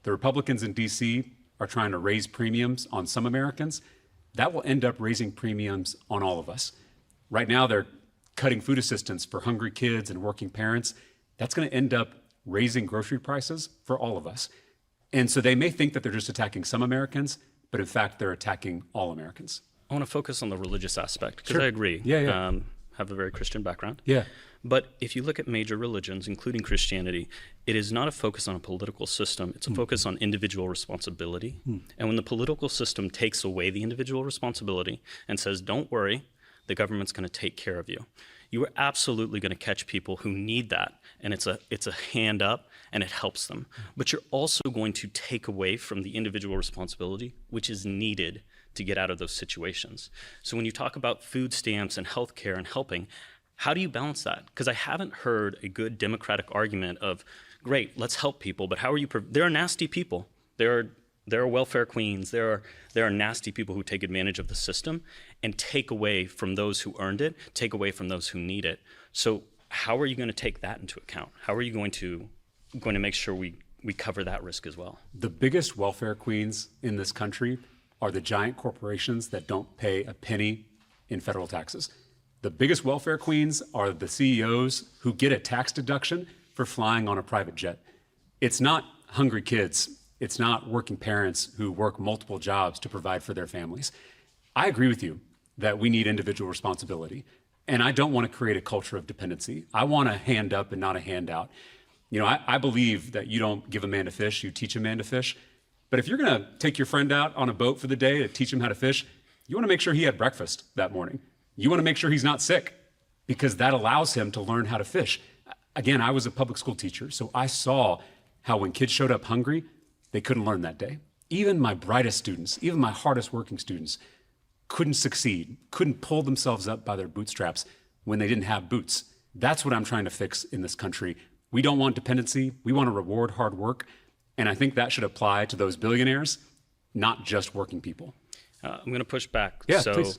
The Republicans in DC are trying to raise premiums on some Americans. That will end up raising premiums on all of us. Right now, they're cutting food assistance for hungry kids and working parents. That's going to end up raising grocery prices for all of us. And so they may think that they're just attacking some Americans, but in fact, they're attacking all Americans. I want to focus on the religious aspect because Sure. I agree. Yeah. Have a very Christian background. Yeah. But if you look at major religions, including Christianity, it is not a focus on a political system. It's a focus on individual responsibility. And when the political system takes away the individual responsibility and says, don't worry, the government's going to take care of you, you are absolutely going to catch people who need that. And it's a hand up and it helps them. But you're also going to take away from the individual responsibility, which is needed to get out of those situations. So when you talk about food stamps and healthcare and helping, how do you balance that? Because I haven't heard a good democratic argument of, great, let's help people, but how are you? There are nasty people. There are welfare queens. There are nasty people who take advantage of the system and take away from those who earned it, take away from those who need it. So how are you going to take that into account? How are you going to make sure we cover that risk as well? The biggest welfare queens in this country are the giant corporations that don't pay a penny in federal taxes. The biggest welfare queens are the CEOs who get a tax deduction for flying on a private jet. It's not hungry kids. It's not working parents who work multiple jobs to provide for their families. I agree with you that we need individual responsibility. And I don't want to create a culture of dependency. I want a hand up and not a handout. You know, I believe that you don't give a man to fish, you teach a man to fish. But if you're going to take your friend out on a boat for the day to teach him how to fish, you want to make sure he had breakfast that morning. You want to make sure he's not sick because that allows him to learn how to fish. Again, I was a public school teacher, so I saw how when kids showed up hungry, they couldn't learn that day. Even my brightest students, even my hardest working students couldn't succeed, couldn't pull themselves up by their bootstraps when they didn't have boots. That's what I'm trying to fix in this country. We don't want dependency. We want to reward hard work. And I think that should apply to those billionaires, not just working people. I'm going to push back. Yeah, so please.